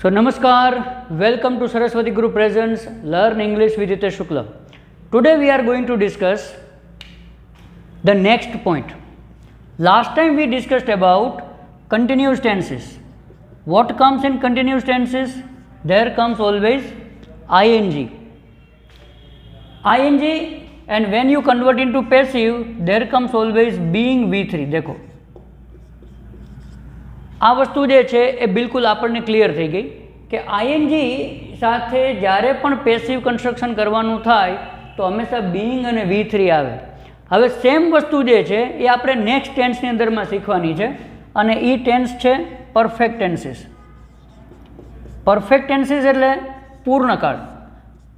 So namaskar, welcome to Saraswati Guru Presents Learn English with Hitesh Shukla. Today we are going to discuss the next point. Last time we discussed about continuous tenses. What comes in continuous tenses? There comes always ing. ing, and when you convert into passive, there comes always being V3. देखो આ વસ્તુ જે છે એ બિલકુલ આપણને clear થઈ ગઈ કે આઈએનજી સાથે જ્યારે પણ પેસિવ કન્સ્ટ્રક્શન કરવાનું થાય તો હંમેશા બીઇંગ અને V3 આવે. હવે સેમ વસ્તુ જે છે એ આપણે નેક્સ્ટ ટેન્સની અંદરમાં શીખવાની છે અને એ ટેન્સ છે પરફેક્ટ ટેન્સીસ. પરફેક્ટ ટેન્સીસ એટલે પૂર્ણકાળ.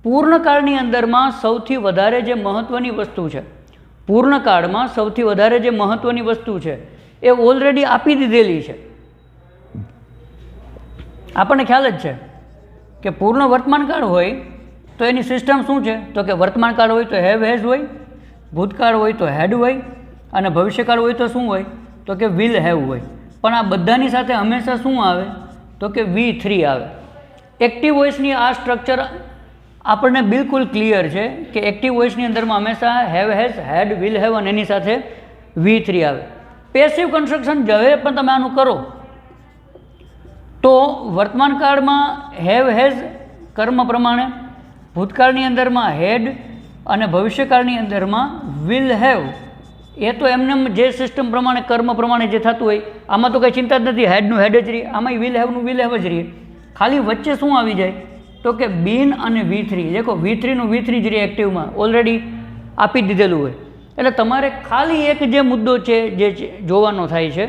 પૂર્ણકાળની અંદરમાં સૌથી વધારે જે મહત્ત્વની વસ્તુ છે, પૂર્ણકાળમાં સૌથી વધારે જે મહત્ત્વની વસ્તુ છે એ ઓલરેડી આપી દીધેલી છે. આપણને ખ્યાલ જ છે કે પૂર્ણ વર્તમાનકાળ હોય તો એની સિસ્ટમ શું છે, તો કે વર્તમાનકાળ હોય તો હેવ હેઝ હોય, ભૂતકાળ હોય તો હેડ હોય અને ભવિષ્યકાળ હોય તો શું હોય, તો કે વિલ હેવ હોય. પણ આ બધાની સાથે હંમેશા શું આવે, તો કે V3 આવે. એક્ટિવ વોઇસની આ સ્ટ્રક્ચર આપણને બિલકુલ ક્લિયર છે કે એક્ટિવ વોઇસની અંદરમાં હંમેશા have has, had, will have અને એની સાથે V3 આવે. પેસિવ કન્સ્ટ્રક્શન જ્યારે પણ તમે આનું કરો તો વર્તમાનકાળમાં હેવ હેઝ કર્મ પ્રમાણે, ભૂતકાળની અંદરમાં હેડ અને ભવિષ્યકાળની અંદરમાં વિલ હેવ. એ તો એમને જે સિસ્ટમ પ્રમાણે કર્મ પ્રમાણે જે થતું હોય આમાં તો કંઈ ચિંતા જ નથી, હેડનું હેડ જ રહીએ, આમાં વિલ હેવનું વિલ હેવ જ રહીએ. ખાલી વચ્ચે શું આવી જાય તો કે બીન અને V3. દેખો V3નું V3 જ રહે એક્ટિવમાં, ઓલરેડી આપી દીધેલું હોય. એટલે તમારે ખાલી એક જે મુદ્દો છે જે જોવાનો થાય છે,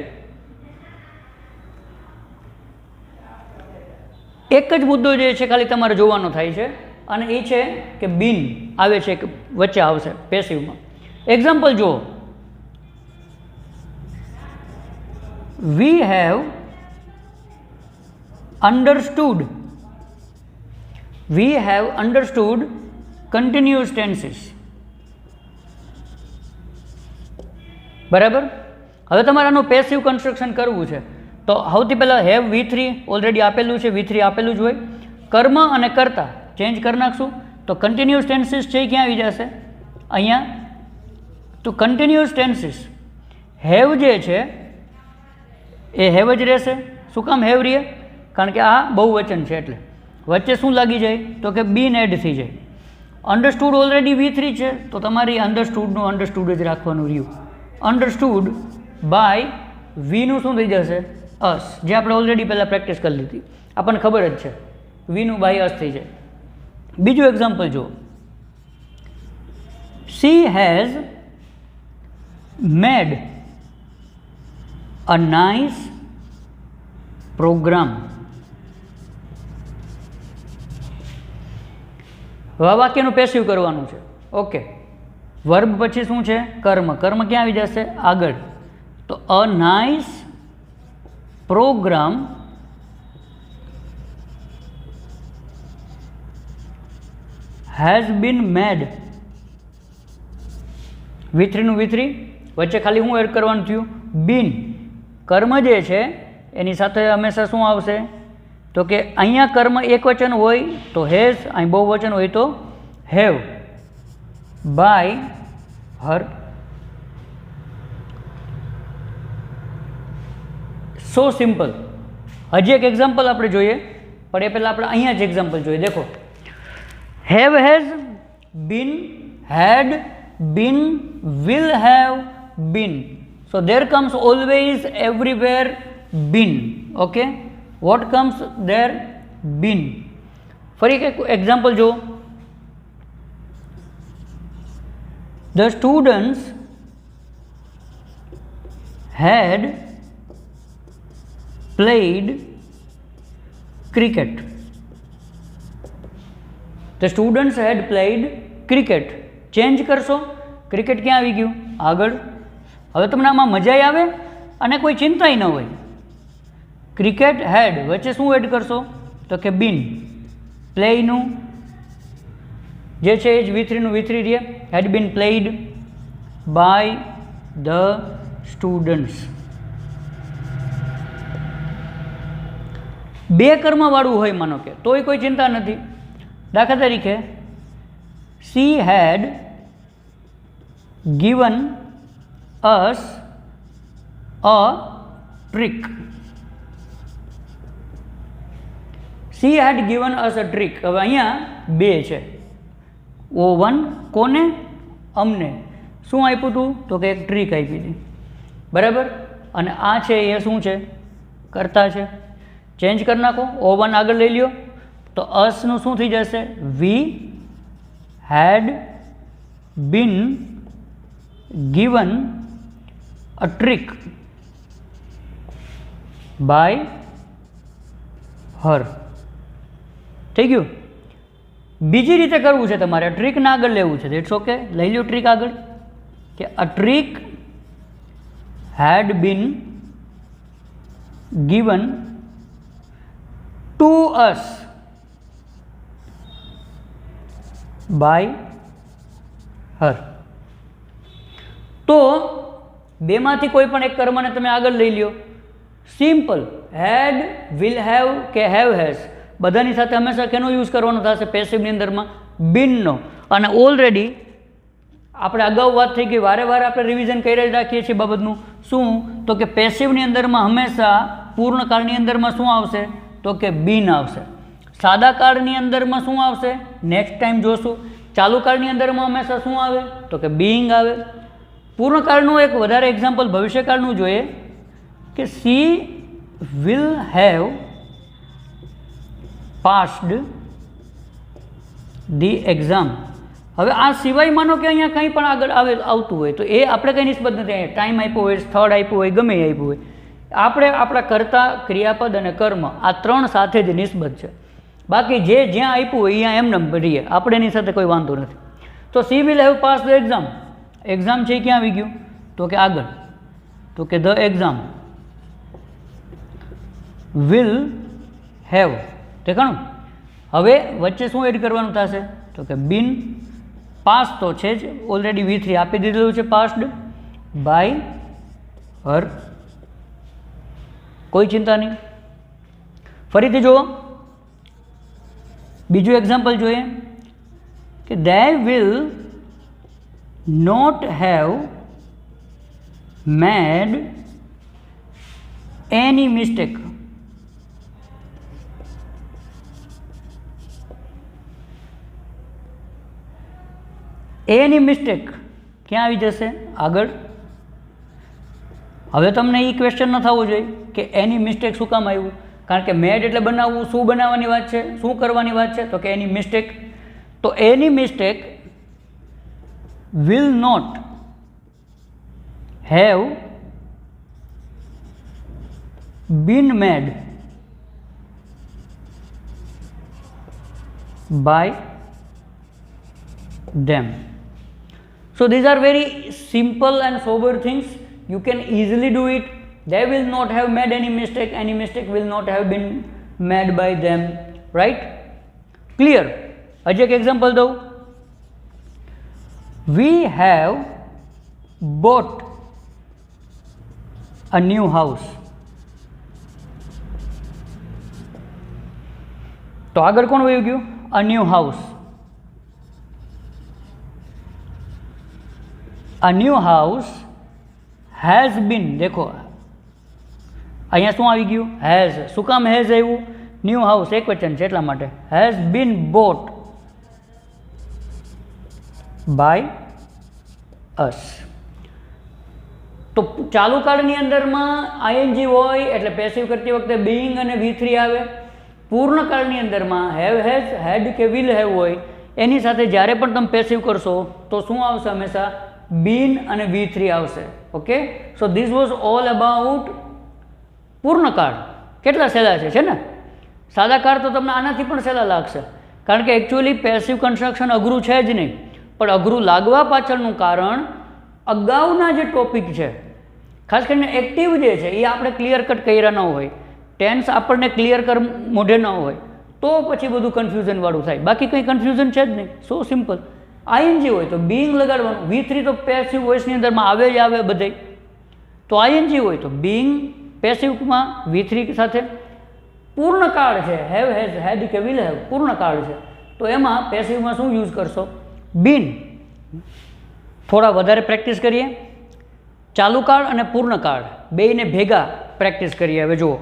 એક જ મુદ્દો જે છે ખાલી તમારે જોવાનો થાય છે અને એ છે કે બીન આવે છે કે વચ્ચે આવશે પેસિવમાં. એક્ઝામ્પલ જુઓ, we have understood. We have understood continuous tenses. બરાબર. હવે તમારે આનું પેસિવ કન્સ્ટ્રક્શન કરવું છે તો સૌથી પહેલાં હેવ V3 ઓલરેડી આપેલું છે, V3 આપેલું જ હોય. કર્મ અને કર્તા ચેન્જ કરી નાખશું તો કન્ટિન્યુઅસ ટેન્સીસ છે એ ક્યાં આવી જશે, અહીંયા. તો કન્ટિન્યુઅસ ટેન્સીસ હેવ જે છે એ હેવ જ રહેશે. શું કામ હેવ રહે? કારણ કે આ બહુવચન છે એટલે વચ્ચે શું લાગી જાય, તો કે બીન એડ થઈ જાય. અન્ડરસ્ટુડ ઓલરેડી V3 છે તો તમારી અન્ડરસ્ટુડનું અન્ડરસ્ટુડ જ રાખવાનું રહ્યું. અન્ડરસ્ટુડ બાય વીનું શું થઈ જશે, અસ, જે આપણે ઓલરેડી પહેલાં પ્રેક્ટિસ કરી લીધી, આપણને ખબર જ છે, વીનું બાય અસ થઈ જાય. બીજું એક્ઝામ્પલ જુઓ, she has made a nice programme. હવે આ વાક્યનું પેસિવ કરવાનું છે. ઓકે, વર્બ પછી શું છે, કર્મ. કર્મ ક્યાં આવી જશે, આગળ. તો a nice programme has been made. V3નું V3 વચ્ચે ખાલી શું એડ કરવાનું થયું, બીન. કર્મ જે છે એની સાથે હંમેશા શું આવશે, તો કે અહીંયા કર્મ એક વચન હોય તો હેઝ, અહીં બહુવચન હોય તો have. By her. So simple. હજી એક એક્ઝામ્પલ આપણે જોઈએ પણ એ પહેલાં આપણે અહીંયા જ એક્ઝામ્પલ જોઈએ. દેખો, have has, been, had, been, will have, been. So there comes always everywhere been. Okay, what comes there, been. ફરી એક એક્ઝામ્પલ જુઓ, the students had played cricket. The students had played cricket. Change કરશો, cricket ક્યાં આવી ગયું, આગળ. હવે તમને આમાં મજા આવે અને કોઈ ચિંતાય ન હોય. ક્રિકેટ હેડ વચ્ચે શું એડ કરશો, તો કે બીન. પ્લેયનું જે છે એ જ V3નું V3 રહે, હેડ બીન પ્લેઇડ બાય ધ સ્ટુડન્ટ્સ. બે કર્મવાળું હોય માનો કે તોય કોઈ ચિંતા નથી. દાખલા તરીકે she had given us a trick. She had given us a trick. હવે અહીંયા બે છે. O1 કોને? અમને. શું આપ્યું હતું? તો કે એક ટ્રીક આપી હતી, બરાબર. અને આ છે એ શું છે? કરતા છે. ચેન્જ કરી નાખો, O1 આગળ લઈ લ્યો તો અસનું શું થઈ જશે? વી હેડ been given a trick by her. થઈ ગયું. બીજી રીતે કરવું છે તમારે, ટ્રીકને આગળ લેવું છે. ઇટ્સ ઓકે, લઈ લો ટ્રીક આગળ, કે a trick had been given to us by her. તો બેમાંથી કોઈ પણ એક કર્મને તમે આગળ લઈ લ્યો. સિમ્પલ. હેડ, વિલ હેવ કે હેવ હેઝ બધાની સાથે હંમેશા કેનો યુઝ કરવાનો થશે? પેસિવની અંદરમાં બીનનો. અને ઓલરેડી આપણે અગાઉ વાત થઈ ગઈ, વારે વારે આપણે રિવિઝન કરી જ રાખીએ છીએ બાબતનું. શું? તો કે પેસિવની અંદરમાં હંમેશા પૂર્ણકાળની અંદરમાં શું આવશે? તો કે બીન આવશે. સાદા કાળની અંદરમાં શું આવશે? નેક્સ્ટ ટાઈમ જોશું. ચાલુ કાળની અંદરમાં હંમેશા શું આવે? તો કે બીઇંગ આવે. પૂર્ણકાળનું એક વધારે એક્ઝામ્પલ ભવિષ્યકાળનું જોઈએ, કે she will have passed the exam. હવે આ સિવાય માનો કે અહીંયા કંઈ પણ આગળ આવતું હોય તો એ આપણે કંઈ નિસ્બત નથી. અહીંયા ટાઈમ આપ્યો હોય, સ્થળ આપ્યું હોય, ગમે એ આપ્યું હોય, આપણે આપણા કર્તા, ક્રિયાપદ અને કર્મ આ ત્રણ સાથે જ નિસ્બત છે. બાકી જે જ્યાં આપ્યું હોય અહીંયા એમને ભરીએ, આપણે એની સાથે કોઈ વાંધો નથી. તો she will have pass the exam. Exam છે ક્યાં આવી ગયું? તો કે આગળ. તો કે ધ એક્ઝામ વિલ હેવ. ઠીકાણું. હવે વચ્ચે શું એડ કરવાનું થશે? તો કે બીન. પાસ તો છે જ, ઓલરેડી V3 આપી દીધેલું છે, પાસ્ડ બાય હર. કોઈ ચિંતા નહીં. ફરીથી જુઓ, બીજું એક્ઝામ્પલ જોઈએ, કે they will not have made any mistake. Any mistake ક્યાં આવી જશે? આગળ. હવે તમને એ ક્વેશ્ચન ન થવો જોઈએ કે એની મિસ્ટેક શું કામ આવ્યું? કારણ કે મેડ એટલે બનાવવું. શું બનાવવાની વાત છે? શું કરવાની વાત છે? તો કે એની મિસ્ટેક. તો any mistake will not have been made by them. So these are very simple and sober things. You can easily do it. They will not have made any mistake. Any mistake will not have been made by them. Right? Clear? આજે એક example દઉં. We have bought a new house. તો આગળ કોણ વયું ગયું? A new house. A new house has been. देखो અહીંયા શું આવી ગયું? હેઝ. શું કામ હેઝ આવ્યું? ન્યૂ હાઉસ એક વચન છે એટલા માટે. Has been bought by us. તો ચાલુ કાળની અંદરમાં આઈએનજી હોય એટલે પેસિવ કરતી વખતે બીઇંગ અને V3 આવે. પૂર્ણકાળની અંદરમાં હેવ હેઝ, હેડ કે વિલ હેવ હોય એની સાથે જ્યારે પણ તમે પેસિવ કરશો તો શું આવશે? હંમેશા બીન અને V3 આવશે. Okay. So this was all about પૂર્ણકાળ. કેટલા સહેલા છે ને? સાદા કાળ તો તમને આનાથી પણ સહેલા લાગશે, કારણ કે એકચ્યુઅલી પેસિવ કન્સ્ટ્રક્શન અઘરું છે જ નહીં. પણ અઘરું લાગવા પાછળનું કારણ અગાઉના જે ટોપિક છે, ખાસ કરીને એક્ટિવ જે છે એ આપણે ક્લિયર કટ કર્યા ન હોય, ટેન્સ આપણને ક્લિયર કર મોઢે ન હોય તો પછી બધું કન્ફ્યુઝનવાળું થાય. બાકી કંઈ કન્ફ્યુઝન છે જ નહીં. સો સિમ્પલ. આઈએનજી હોય તો બીઇંગ લગાડવાનું. V3 તો પેસિવ વોઇસની અંદરમાં આવે જ આવે બધે. તો આઈએનજી હોય તો બીઇંગ પેસિવમાં V3 સાથે, પૂર્ણકાળ છે, હેવ હેઝ હેડ કે વિલ હેવ પૂર્ણકાળ છે, તો એમાં પેસિવમાં શું યુઝ કરશો? બીન. થોડા વધારે પ્રેક્ટિસ કરીએ. ચાલુ કાળ અને પૂર્ણકાળ બેયને ભેગા પ્રેક્ટિસ કરીએ. હવે જુઓ,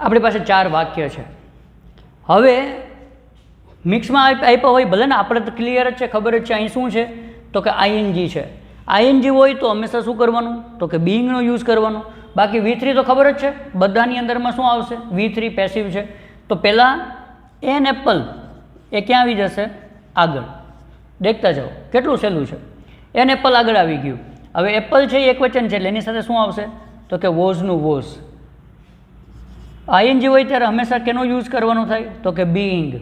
આપણી પાસે 4 વાક્ય છે. હવે મિક્સમાં આપ્યા હોય, ભલે ને આપણે તો ક્લિયર જ છે, ખબર જ છે અહીં શું છે, તો કે આઈએનજી છે. આઈએનજી હોય તો હંમેશા શું કરવાનું? તો કે બીઇંગનો યુઝ કરવાનો. બાકી V3 તો ખબર જ છે, બધાની અંદરમાં શું આવશે? V3 પેસિવ છે. તો પહેલાં એન એપલ એ ક્યાં આવી જશે? આગળ. દેખતા જાઓ કેટલું સહેલું છે. એન એપલ આગળ આવી ગયું. હવે એપલ છે એ એકવચન છે એટલે એની સાથે શું આવશે? તો કે વોઝનું વોઝ. આઈએનજી હોય ત્યારે હંમેશા કેનો યુઝ કરવાનો થાય? તો કે બીઇંગ.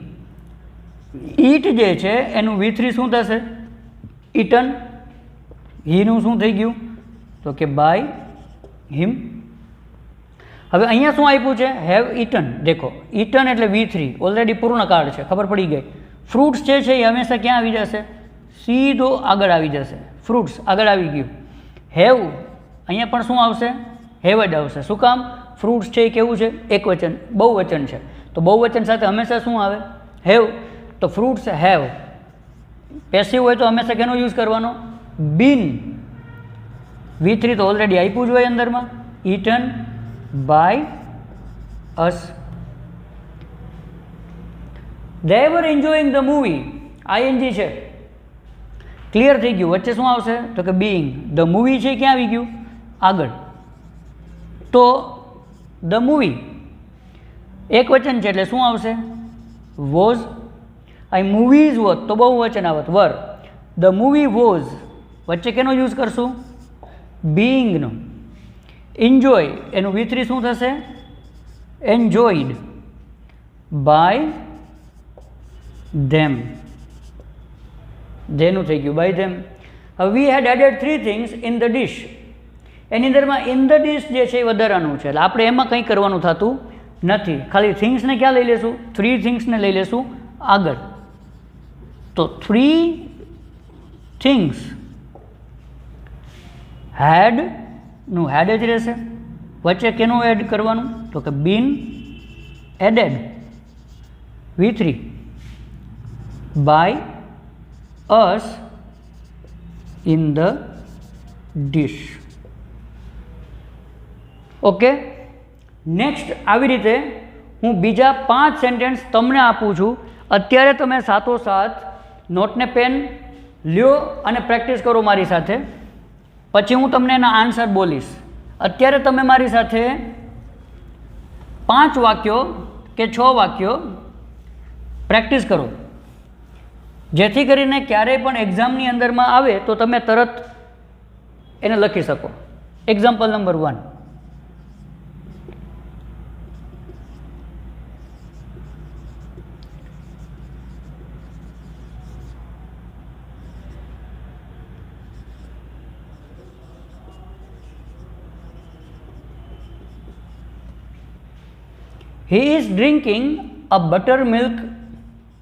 ઈટ જે છે એનું V3 શું થશે? ઇટન. હીનું શું થઈ ગયું? તો કે બાય હિમ. હવે અહીંયા શું આપ્યું છે? Have eaten. દેખો, ઇટન એટલે V3 ઓલરેડી પૂર્ણકાળ છે, ખબર પડી ગઈ. ફ્રૂટ્સ જે છે એ હંમેશા ક્યાં આવી જશે? સીધો આગળ આવી જશે. ફ્રૂટ્સ આગળ આવી ગયું. હેવ અહીંયા પણ શું આવશે? હેવ જ આવશે. શું કામ? ફ્રૂટ્સ છે એ કેવું છે? એકવચન, બહુવચન છે. તો બહુવચન સાથે હંમેશા શું આવે? હેવ. તો ફ્રૂટ્સ હેવ. પેસિવ હોય તો હંમેશા કેનો યુઝ કરવાનો? બીન. V3 તો ઓલરેડી આપ્યું જ હોય અંદરમાં. Eaten by us. They were enjoying the movie. ING છે, ક્લિયર થઈ ગયું. વચ્ચે શું આવશે? તો કે બીઇંગ. ધ મૂવી છે ક્યાં આવી ગયું? આગળ. તો ધ મૂવી એક વચન છે એટલે શું આવશે? વોઝ. અહીં મૂવીઝ હોત તો બહુ વચન આવત, વર. ધ મૂવી વોઝ વચ્ચે કેનો યુઝ કરશું? બીઇંગનો. એન્જોય એનું V3 શું થશે? Enjoyed by them. ધેનું થઈ ગયું બાય ધેમ. હવે we had added 3 things in the dish. એની અંદરમાં ઇન ધ ડિશ જે છે એ વધારાનું છે એટલે આપણે એમાં કંઈ કરવાનું થતું નથી. ખાલી થિંગ્સને ક્યાં લઈ લેશું? 3 થિંગ્સને લઈ લેશું આગળ. તો 3 થિંગ્સ હેડનું હેડ જ રહેશે. વચ્ચે કેનું એડ કરવાનું? તો કે been added V3 by us in the dish. Okay. Next આવી રીતે હું બીજા 5 સેન્ટેન્સ તમને આપું છું. અત્યારે તમે સાથોસાથ નોટને પેન લ્યો અને પ્રેક્ટિસ કરો મારી સાથે. પછી હું તમને એના આન્સર બોલીશ. અત્યારે તમે મારી સાથે 5 વાક્યો કે 6 વાક્યો પ્રેક્ટિસ કરો, જેથી કરીને ક્યારેય પણ એક્ઝામની અંદરમાં આવે તો તમે તરત એને લખી શકો. Example number 1. He is drinking a buttermilk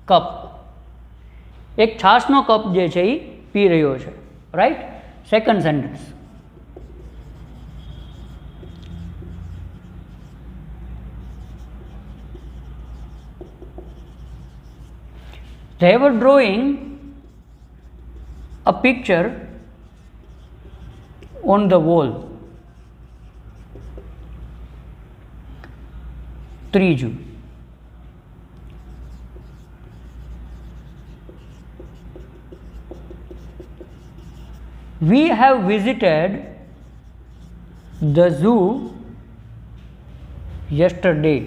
cup. એક છાશનો કપ જે છે એ પી રહ્યો છે. Right. Second sentence. They were drawing a picture on the wall. ત્રીજું, we have visited the zoo yesterday.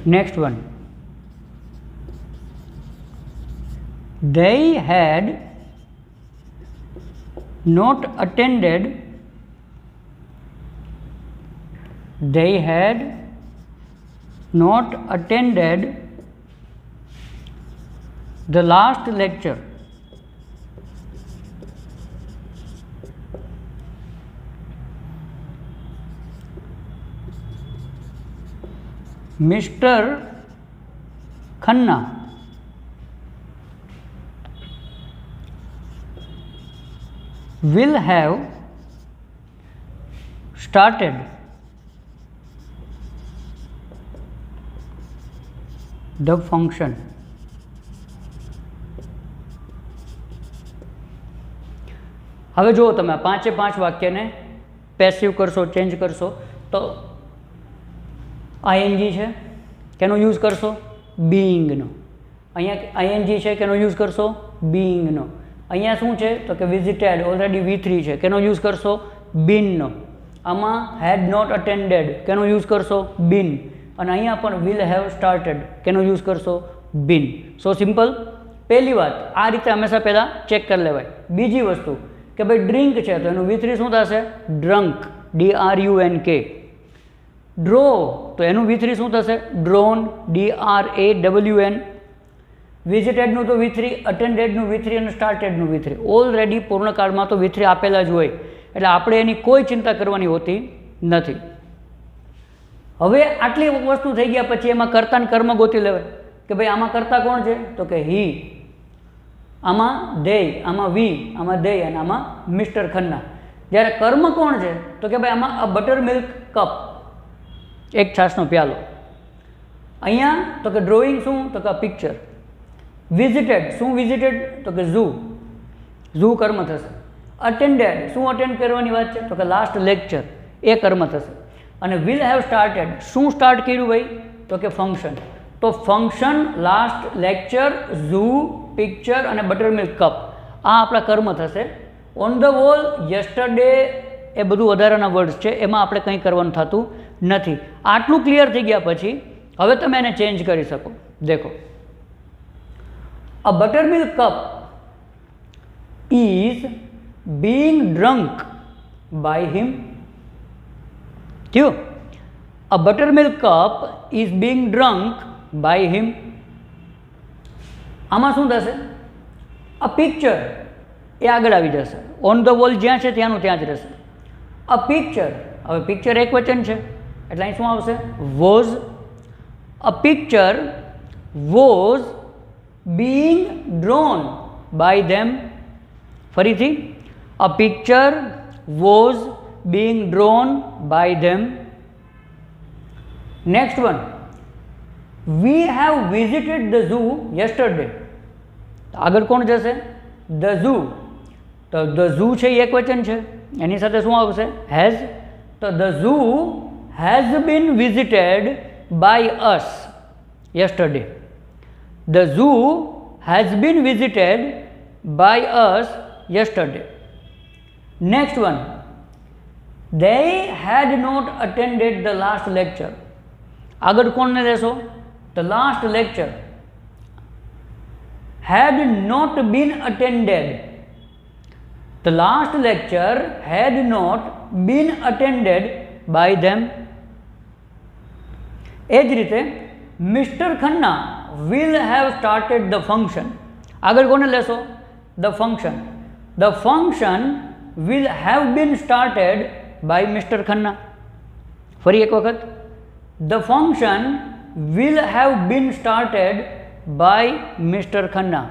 Next one, they had not attended the last lecture. Mr. Khanna will have started the function. હવે જુઓ તમે આ 5 એ 5 વાક્યને passive કરશો, change કરશો તો ING છે કેનો યુઝ કરશો? બીઇંગનો. અહીંયા આઈએનજી છે કેનો યુઝ કરશો? બીઇંગનો. અહીંયા શું છે તો કે વિઝિટેડ ઓલરેડી V3 છે કેનો યુઝ કરશો? બીનનો. આમાં હેડ નોટ અટેન્ડેડ કેનો યુઝ કરશો? બીન. અને અહીંયા પણ વિલ હેવ સ્ટાર્ટેડ કેનો યુઝ કરશો? બીન. So simple. પહેલી વાત આ રીતે હંમેશા પહેલાં ચેક કરી લેવાય. બીજી વસ્તુ કે ભાઈ ડ્રિંક છે તો એનું V3 શું થશે? Drunk, DRUNK. ડ્રો તો એનું V3 શું થશે? Drone, DRAWN. વિઝિટેડનું તો V3, અટેન્ડેડનું V3 અને સ્ટાર્ટેડનું V3. ઓલરેડી પૂર્ણકાળમાં તો V3 આપેલા જ હોય એટલે આપણે એની કોઈ ચિંતા કરવાની હોતી નથી. હવે આટલી વસ્તુ થઈ ગયા પછી એમાં કર્તા ને કર્મ ગોતી લેવાય કે ભાઈ આમાં કર્તા કોણ છે તો કે હી, આમાં ધે, આમાં વી, આમાં ધે અને આમાં મિસ્ટર ખન્ના. જ્યારે કર્મ કોણ છે તો કે ભાઈ આમાં અ બટર મિલ્ક કપ, એક છાશનો પ્યાલો. અહીંયા તો કે ડ્રોઈંગ શું તો કે પિક્ચર. વિઝિટેડ શું વિઝિટેડ તો કે ઝૂ, ઝૂ કર્મ થશે. અટેન્ડેડ શું અટેન્ડ કરવાની વાત છે તો કે લાસ્ટ લેક્ચર, એ કર્મ થશે. અને વિલ હેવ સ્ટાર્ટેડ શું સ્ટાર્ટ કર્યું ભાઈ તો કે ફંક્શન. તો function, last lecture, zoo, picture અને બટર મિલ્ક કપ આ આપણા કર્મ થશે. ઓન ધ વોલ, યસ્ટરડે એ બધું વધારાના વર્ડ્સ છે, એમાં આપણે કંઈ કરવાનું થતું નથી. આટલું ક્લિયર થઈ ગયા પછી હવે તમે એને ચેન્જ કરી શકો. દેખો, a butter milk cup is being drunk by him. થયું? A butter milk cup is being drunk by him. આમાં શું થશે? અ પિક્ચર એ આગળ આવી જશે. ઓન ધ વોલ જ્યાં છે ત્યાંનું ત્યાં જ રહેશે. અ પિક્ચર, હવે પિક્ચર એક વચન છે એટલે અહીં શું આવશે? Was. A picture was being drawn by them. ફરીથી, a picture was being drawn by them. Next one, we have visited the zoo yesterday. આગળ કોણ જશે? The zoo. તો ધ ઝૂ છે એ એક વચન છે, એની સાથે શું આવશે? હેઝ. તો the zoo has been visited by us yesterday. The zoo has been visited by us yesterday. Next one, they had not attended the last lecture. આગળ કોણને લેશો? the last lecture had not been attended. the last lecture had not been attended by them. એ જ રીતે mister Khanna will have started the function. આગળ કોને લેશો? the function. the function will have been started by Mr. Khanna. ફરી એક વખત, the function will have been started by Mr. Khanna.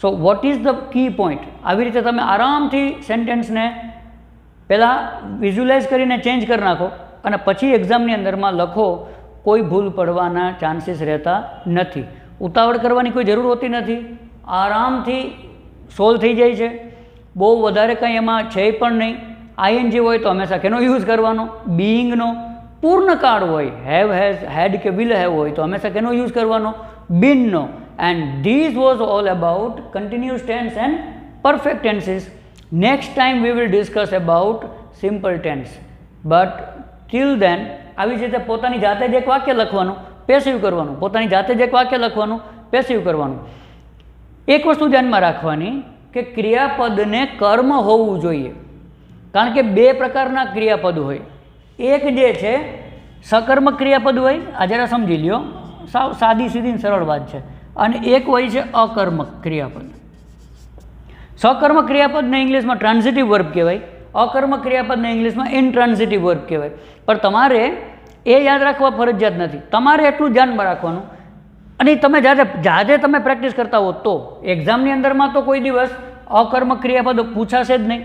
So what is the key point? આવી રીતે તમે આરામથી સેન્ટેન્સને પહેલાં વિઝ્યુલાઇઝ કરીને ચેન્જ કરી નાખો અને પછી એક્ઝામની અંદરમાં લખો. કોઈ ભૂલ પડવાના ચાન્સીસ રહેતા નથી. ઉતાવળ કરવાની કોઈ જરૂર હોતી નથી, આરામથી સોલ્વ થઈ જાય છે. બહુ વધારે કંઈ એમાં છે પણ નહીં. આઈએનજી હોય તો હંમેશા કેનો યુઝ કરવાનો? બીઇંગનો. પૂર્ણકાળ હોય, હેવ, હેઝ, હેડ કે વિલ હેવ હોય તો હંમેશા કેનો યુઝ કરવાનો? બીનનો. And this was all about continuous tense and perfect tenses. Next time we will discuss about simple tense. But till then આવી જ રીતે પોતાની જાતે જ એક વાક્ય લખવાનું, પેસિવ કરવાનું. પોતાની જાતે જ એક વાક્ય લખવાનું, પેસિવ કરવાનું. એક વસ્તુ ધ્યાનમાં રાખવાની કે ક્રિયાપદને કર્મ હોવું જોઈએ, કારણ કે બે પ્રકારના ક્રિયાપદ હોય. એક જે છે સકર્મક ક્રિયાપદ હોય, આ જરા સમજી લ્યો, સાવ સાદી સીધી સરળ વાત છે. અને એક હોય છે અકર્મક ક્રિયાપદ. સકર્મક ક્રિયાપદને ઇંગ્લિશમાં ટ્રાન્ઝિટિવ વર્બ કહેવાય, અકર્મક ક્રિયાપદને ઇંગ્લિશમાં ઇનટ્રાન્ઝિટિવ વર્બ કહેવાય. પણ તમારે એ યાદ રાખવા ફરજિયાત નથી, તમારે એટલું ધ્યાનમાં રાખવાનું. અને તમે જાતે તમે પ્રેક્ટિસ કરતા હો તો એક્ઝામની અંદરમાં તો કોઈ દિવસ અકર્મક ક્રિયાપદ પૂછાશે જ નહીં,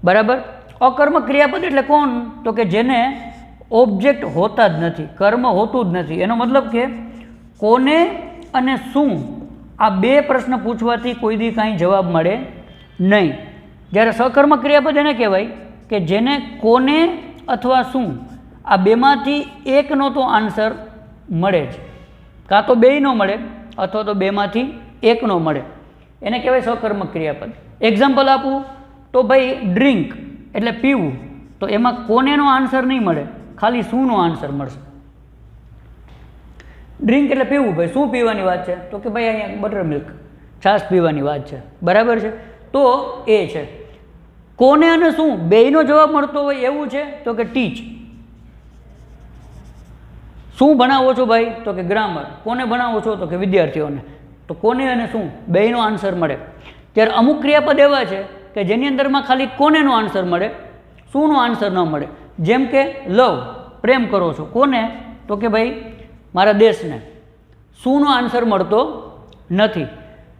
બરાબર? અકર્મક ક્રિયાપદ એટલે કોણ? તો કે જેને ઓબ્જેક્ટ હોતા જ નથી, કર્મ હોતું જ નથી. એનો મતલબ કે કોને અને શું આ બે પ્રશ્ન પૂછવાથી કોઈ દી કાંઈ જવાબ મળે નહીં. જ્યારે સકર્મક ક્રિયાપદ એને કહેવાય કે જેને કોને અથવા શું આ બેમાંથી એકનો તો આન્સર મળે જ, કાં તો બેયનો મળે અથવા તો બેમાંથી એકનો મળે, એને કહેવાય સકર્મક ક્રિયાપદ. એક્ઝામ્પલ આપું તો ભાઈ ડ્રિંક એટલે પીવું, તો એમાં કોનેનો આન્સર નહીં મળે, ખાલી શુંનો આન્સર મળશે. ડ્રિંક એટલે પીવું, ભાઈ શું પીવાની વાત છે? તો કે ભાઈ અહીંયા બટર મિલ્ક, છાશ પીવાની વાત છે, બરાબર છે? તો એ છે. કોને અને શું બેયનો જવાબ મળતો હોય એવું છે તો કે ટીચ. શું ભણાવો છો ભાઈ? તો કે ગ્રામર. કોને ભણાવો છો? તો કે વિદ્યાર્થીઓને. તો કોને અને શું બેયનો આન્સર મળે. ત્યારે અમુક ક્રિયાપદ એવા છે કે જેની અંદરમાં ખાલી કોનેનો આન્સર મળે, શુંનો આન્સર ન મળે. જેમ કે લવ, પ્રેમ કરો છો, કોને? તો કે ભાઈ મારા દેશને. શુંનો આન્સર મળતો નથી.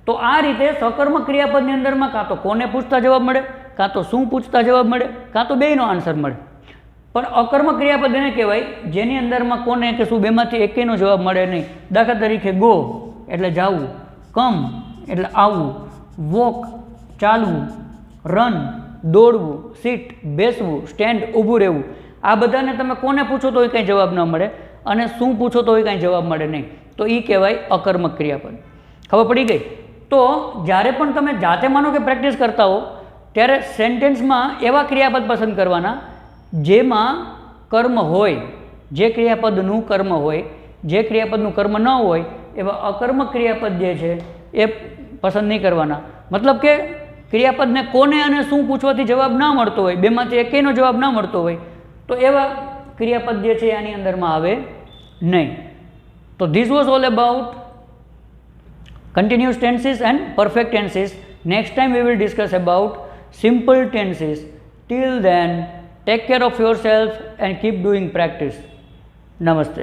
તો આ રીતે સકર્મક ક્રિયાપદની અંદરમાં કાં તો કોને પૂછતા જવાબ મળે, કાં તો શું પૂછતા જવાબ મળે, કાં તો બેયનો આન્સર મળે. પણ અકર્મક ક્રિયાપદ એને કહેવાય જેની અંદરમાં કોને કે શું બેમાંથી એકેયનો જવાબ મળે નહીં. દાખલા તરીકે ગો એટલે જાવું, કમ એટલે આવવું, વોક ચાલવું, રન દોડવું, સીટ બેસવું, સ્ટેન્ડ ઊભું રહેવું. આ બધાને તમે કોને પૂછો તો એ કાંઈ જવાબ ન મળે, અને શું પૂછો તો એ કાંઈ જવાબ મળે નહીં. તો એ કહેવાય અકર્મક ક્રિયાપદ. ખબર પડી ગઈ? તો જ્યારે પણ તમે જાતે માનો કે પ્રેક્ટિસ કરતા હો ત્યારે સેન્ટેન્સમાં એવા ક્રિયાપદ પસંદ કરવાના જેમાં કર્મ હોય, જે ક્રિયાપદનું કર્મ હોય. જે ક્રિયાપદનું કર્મ ન હોય એવા અકર્મક ક્રિયાપદ જે છે એ પસંદ નહીં કરવાના. મતલબ કે ક્રિયાપદને કોને અને શું પૂછવાથી જવાબ ના મળતો હોય, બેમાંથી એકેયનો જવાબ ના મળતો હોય, તો એવા ક્રિયાપદ જે છે આની અંદરમાં આવે નહીં. તો this was all about continuous tenses and perfect tenses. Next time we will discuss about simple tenses. Till then, take care of yourself and keep doing practice. Namaste.